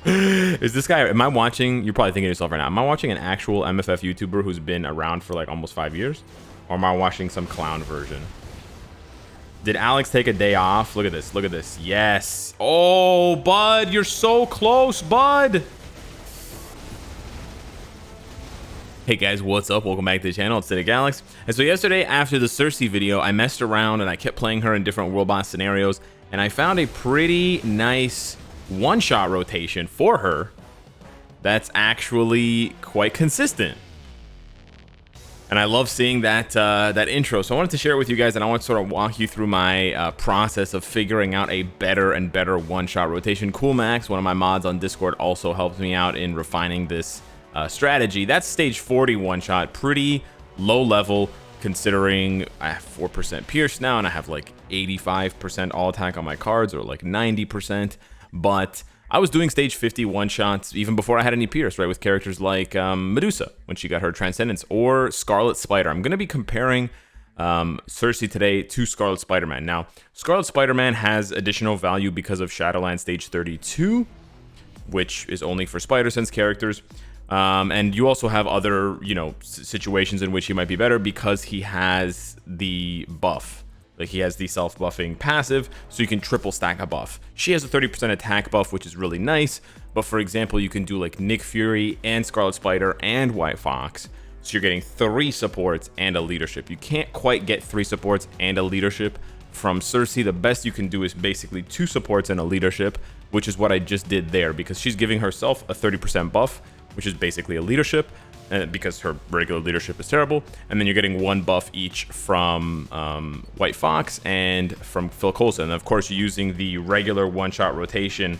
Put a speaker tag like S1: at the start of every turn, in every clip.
S1: Is this guy, am I watching, you're probably thinking to yourself right now, am I watching an actual MFF YouTuber who's been around for like almost 5 years? Or am I watching some clown version? Did Alex take a day off? Look at this, look at this. Yes. Oh, bud, you're so close, bud. Hey guys, what's up? Welcome back to the channel. It's Cynicalex. And so yesterday, after the SERSI video, I messed around and I kept playing her in different world boss scenarios, and I found a pretty nice one-shot rotation for her that's actually quite consistent. And I love seeing that that intro. So I wanted to share it with you guys, and I want to sort of walk you through my process of figuring out a better and better one-shot rotation. CoolMax, one of my mods on Discord, also helped me out in refining this strategy. That's stage 40 one-shot, pretty low level considering I have 4% pierce now, and I have like 85% all attack on my cards, or like 90%. But I was doing stage 50 one-shots even before I had any pierce, right? With characters like Medusa, when she got her Transcendence, or Scarlet Spider. I'm going to be comparing SERSI today to Scarlet Spider-Man. Now, Scarlet Spider-Man has additional value because of Shadowland stage 32, which is only for Spider-Sense characters. And you also have other, you know, situations in which he might be better because he has the buff. Like, he has the self-buffing passive, so you can triple stack a buff. She has a 30% attack buff, which is really nice. But for example, you can do like Nick Fury and Scarlet Spider and White Fox. So you're getting 3 supports and a leadership. You can't quite get 3 supports and a leadership from SERSI. The best you can do is basically 2 supports and a leadership, which is what I just did there, because she's giving herself a 30% buff, which is basically a leadership, because her regular leadership is terrible. And then you're getting 1 buff each from White Fox and from Phil Coulson. And of course, you're using the regular one-shot rotation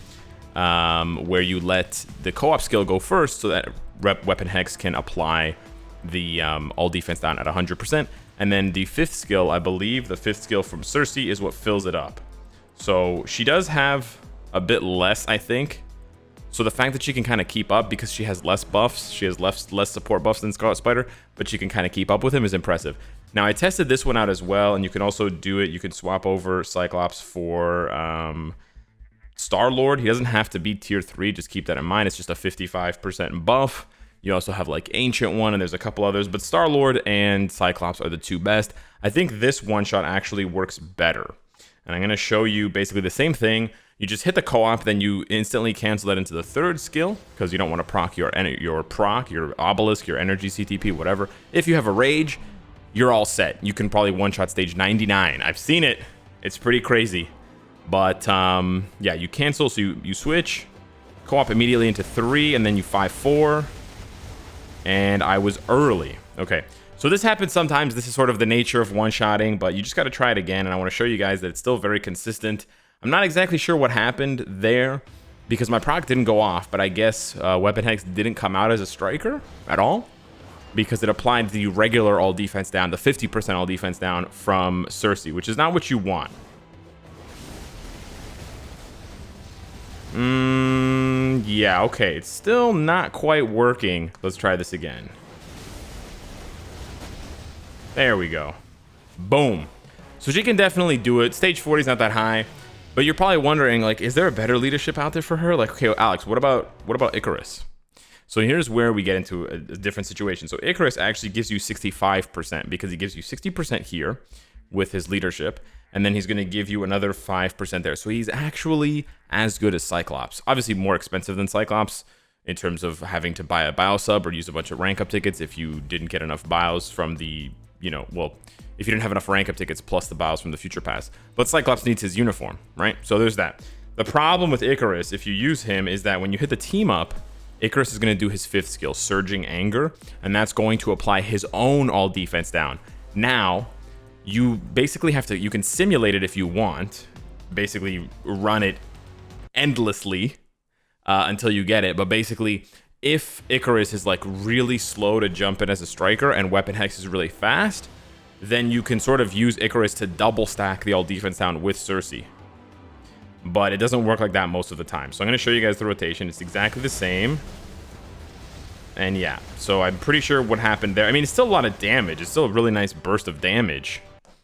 S1: where you let the co-op skill go first so that Weapon Hex can apply the all defense down at 100%. And then the 5th skill, I believe the 5th skill from SERSI is what fills it up. So she does have a bit less, I think. So the fact that she can kind of keep up, because she has less buffs, she has less support buffs than Scarlet Spider, but she can kind of keep up with him, is impressive. Now, I tested this one out as well, and you can also do it. You can swap over Cyclops for Star-Lord. He doesn't have to be tier 3, just keep that in mind. It's just a 55% buff. You also have like Ancient One, and there's a couple others, but Star-Lord and Cyclops are the 2 best. I think this one-shot actually works better. And I'm going to show you basically the same thing. You just hit the co-op, then you instantly cancel that into the 3rd skill, because you don't want to proc your obelisk, your energy CTP, whatever. If you have a rage, you're all set. You can probably one-shot stage 99. I've seen it. It's pretty crazy. But yeah, you cancel, so you switch, co-op immediately into 3, and then you 5-4. And I was early. Okay. So this happens sometimes. This is sort of the nature of one-shotting, but you just got to try it again. And I want to show you guys that it's still very consistent. I'm not exactly sure what happened there because my proc didn't go off, but I guess Weapon Hex didn't come out as a striker at all because it applied the regular all defense down, the 50% all defense down from SERSI, which is not what you want. Yeah, okay. It's still not quite working. Let's try this again. There we go. Boom. So she can definitely do it. Stage 40 is not that high. But you're probably wondering, like, is there a better leadership out there for her? Like, okay, Alex, what about Icarus? So here's where we get into a different situation. So Icarus actually gives you 65% because he gives you 60% here with his leadership, and then he's going to give you another 5% there. So he's actually as good as Cyclops. Obviously more expensive than Cyclops in terms of having to buy a bio sub or use a bunch of rank up tickets if you didn't get enough bios from the, you know, well, if you didn't have enough rank up tickets plus the bios from the future pass. But Cyclops needs his uniform, right? So there's that. The problem with Icarus, if you use him, is that when you hit the team up, Icarus is going to do his 5th skill, Surging Anger, and that's going to apply his own all defense down. Now, you basically have to, you can simulate it if you want, basically run it endlessly until you get it. But basically, if Icarus is like really slow to jump in as a striker and Weapon Hex is really fast, then you can sort of use Icarus to double stack the all defense down with SERSI. But it doesn't work like that most of the time. So I'm going to show you guys the rotation. It's exactly the same. And yeah, so I'm pretty sure what happened there. I mean, it's still a lot of damage. It's still a really nice burst of damage.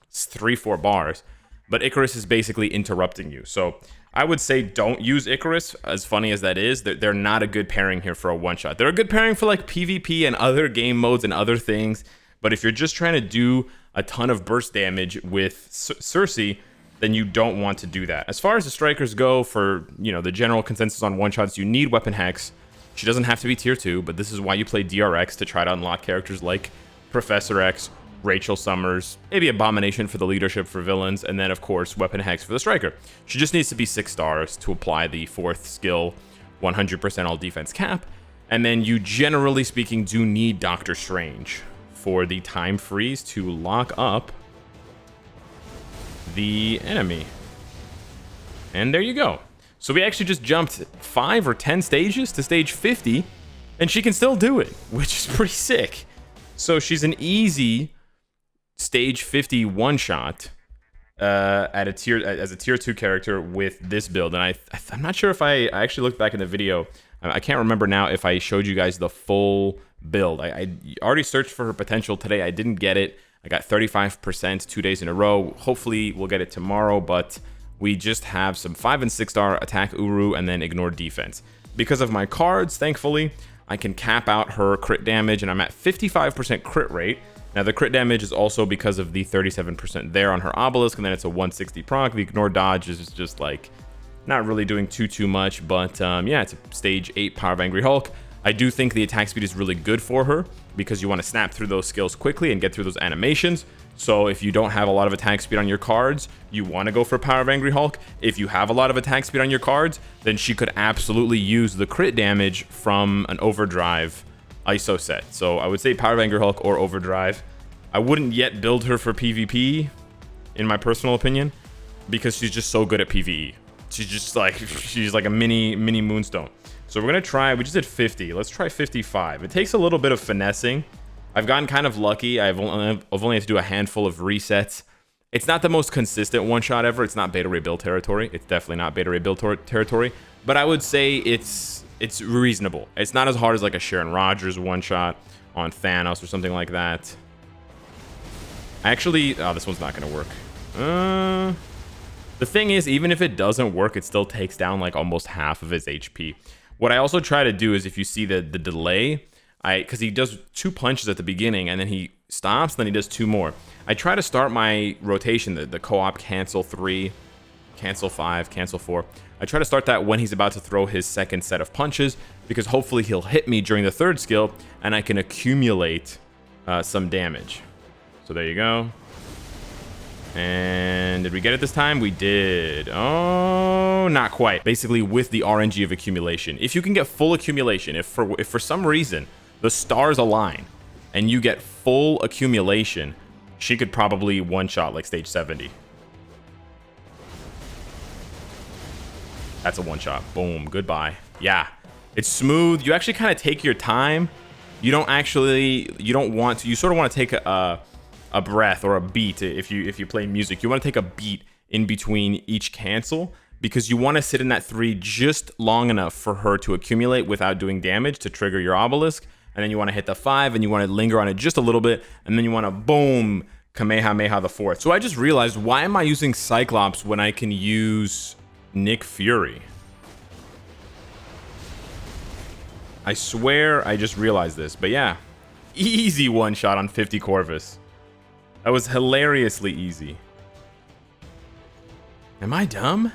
S1: It's 3-4 bars. But Icarus is basically interrupting you. So I would say don't use Icarus, as funny as that is. They're not a good pairing here for a one-shot. They're a good pairing for like PvP and other game modes and other things, but if you're just trying to do a ton of burst damage with SERSI, then you don't want to do that. As far as the strikers go, for, you know, the general consensus on one-shots, you need Weapon Hex. She doesn't have to be tier 2, but this is why you play DRX, to try to unlock characters like Professor X, Rachel Summers, maybe Abomination for the leadership for villains, and then of course Weapon Hex for the striker. She just needs to be 6 stars to apply the 4th skill 100% all defense cap, and then you generally speaking do need Doctor Strange for the time freeze to lock up the enemy. And there you go. So we actually just jumped 5 or 10 stages to stage 50, and she can still do it, which is pretty sick. So she's an easy stage 50 one-shot as a tier 2 character with this build. And I'm not sure if I actually looked back in the video. I can't remember now if I showed you guys the full build. I already searched for her potential today. I didn't get it. I got 35% 2 days in a row. Hopefully we'll get it tomorrow, but we just have some 5 and 6 star attack Uru and then ignore defense. Because of my cards, thankfully, I can cap out her crit damage, and I'm at 55% crit rate. Now the crit damage is also because of the 37% there on her obelisk, and then it's a 160 proc. The ignore dodge is just like not really doing too much, but yeah, it's a stage 8 Power of Angry Hulk. I do think the attack speed is really good for her because you want to snap through those skills quickly and get through those animations. So if you don't have a lot of attack speed on your cards, you want to go for Power of Angry Hulk. If you have a lot of attack speed on your cards, then she could absolutely use the crit damage from an Overdrive ISO set. So I would say Power of Angry Hulk or Overdrive. I wouldn't yet build her for PvP, in my personal opinion, because she's just so good at PvE. She's like a mini Moonstone. So we're gonna try, we just did 50. Let's try 55. It takes a little bit of finessing. I've gotten kind of lucky. I've only had to do a handful of resets. It's not the most consistent one-shot ever. It's not beta ray build territory. It's definitely not beta ray build territory. But I would say it's reasonable. It's not as hard as like a Sharon Rogers one-shot on Thanos or something like that. Actually, oh, this one's not gonna work. The thing is, even if it doesn't work, it still takes down like almost half of his HP. What I also try to do is, if you see the delay, because he does 2 punches at the beginning and then he stops, then he does 2 more. I try to start my rotation, the co-op cancel 3, cancel 5, cancel 4. I try to start that when he's about to throw his second set of punches, because hopefully he'll hit me during the 3rd skill and I can accumulate some damage. So there you go. And did we get it this time? We did. Oh, not quite. Basically, with the RNG of accumulation, if you can get full accumulation, if for some reason the stars align and you get full accumulation, she could probably one-shot like stage 70. That's a one-shot. Boom. Goodbye. Yeah. It's smooth. You actually kind of take your time. You don't want to. You sort of want to take a breath or a beat. If you play music, you want to take a beat in between each cancel, because you want to sit in that 3 just long enough for her to accumulate without doing damage to trigger your obelisk, and then you want to hit the 5 and you want to linger on it just a little bit, and then you want to boom Kamehameha the 4th. So I just realized, why am I using Cyclops when I can use Nick Fury? I swear I just realized this, but yeah, easy one shot on 50 Corvus. That was hilariously easy. Am I dumb?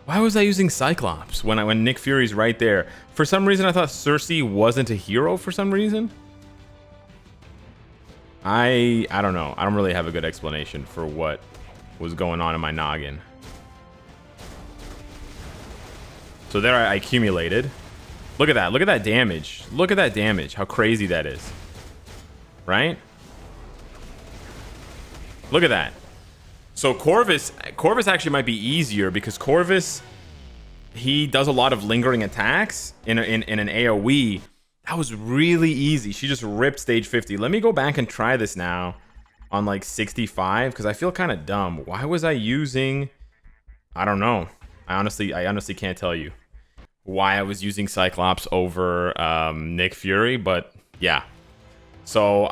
S1: Why was I using Cyclops when Nick Fury's right there? For some reason, I thought SERSI wasn't a hero for some reason. I don't know. I don't really have a good explanation for what was going on in my noggin. So there I accumulated. Look at that. Look at that damage. Look at that damage. How crazy that is. Right? Look at that. So Corvus actually might be easier, because Corvus, he does a lot of lingering attacks in an AoE. That was really easy. She just ripped stage 50. Let me go back and try this now on like 65, because I feel kind of dumb. Why was I using... I don't know. I honestly can't tell you why I was using Cyclops over Nick Fury, but yeah. So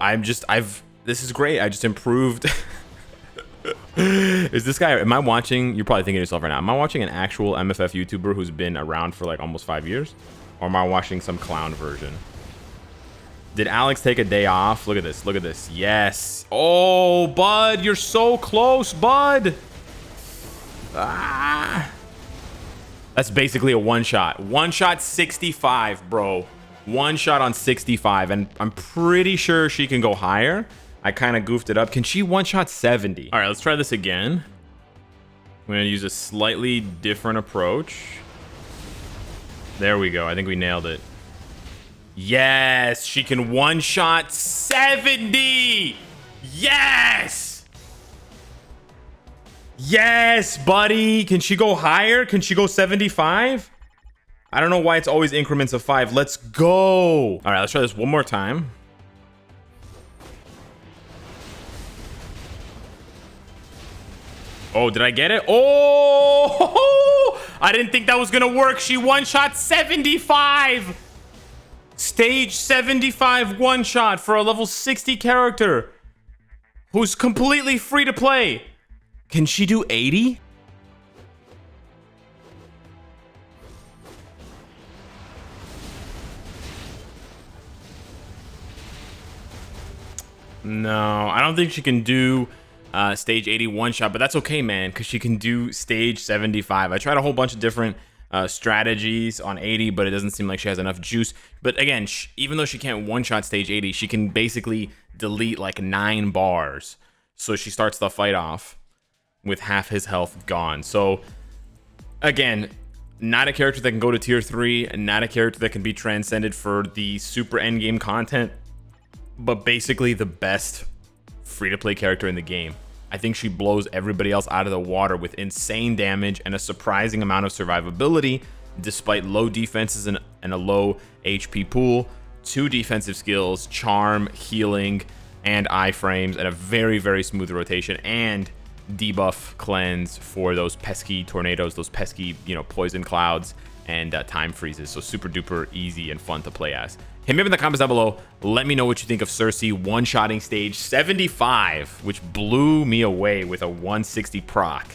S1: this is great. I just improved Is this guy, am I watching, you're probably thinking to yourself right now, am I watching an actual MFF YouTuber who's been around for like almost 5 years? Or am I watching some clown version? Did Alex take a day off? Look at this, look at this. Yes. Oh, bud, you're so close, bud. Ah. That's basically a one shot. One shot 65, bro. One shot on 65, and I'm pretty sure she can go higher. I kind of goofed it up. Can she one shot 70? All right, let's try this again. I'm gonna use a slightly different approach. There we go. I think we nailed it. Yes, she can one shot 70. Yes. Yes, buddy. Can she go higher? Can she go 75? I don't know why it's always increments of 5. Let's go. All right, let's try this one more time. Oh, did I get it? Oh, I didn't think that was gonna work. She one-shot 75. Stage 75 one-shot for a level 60 character who's completely free to play. Can she do 80? No, I don't think she can do stage 80 one shot, but that's okay, man, because she can do stage 75. I tried a whole bunch of different strategies on 80, but it doesn't seem like she has enough juice. But again, even though she can't one shot stage 80, she can basically delete like 9 bars. So she starts the fight off with half his health gone. So again, not a character that can go to tier 3, and not a character that can be transcended for the super endgame content, but basically the best free-to-play character in the game. I think she blows everybody else out of the water with insane damage and a surprising amount of survivability despite low defenses and a low HP pool, 2 defensive skills, charm, healing, and iframes, and a very, very smooth rotation, and debuff cleanse for those pesky tornadoes, those pesky, poison clouds, and time freezes. So super duper easy and fun to play as. Hit me up in the comments down below. Let me know what you think of SERSI one-shotting stage 75, which blew me away with a 160 proc.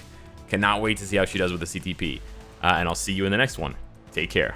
S1: Cannot wait to see how she does with the CTP. And I'll see you in the next one. Take care.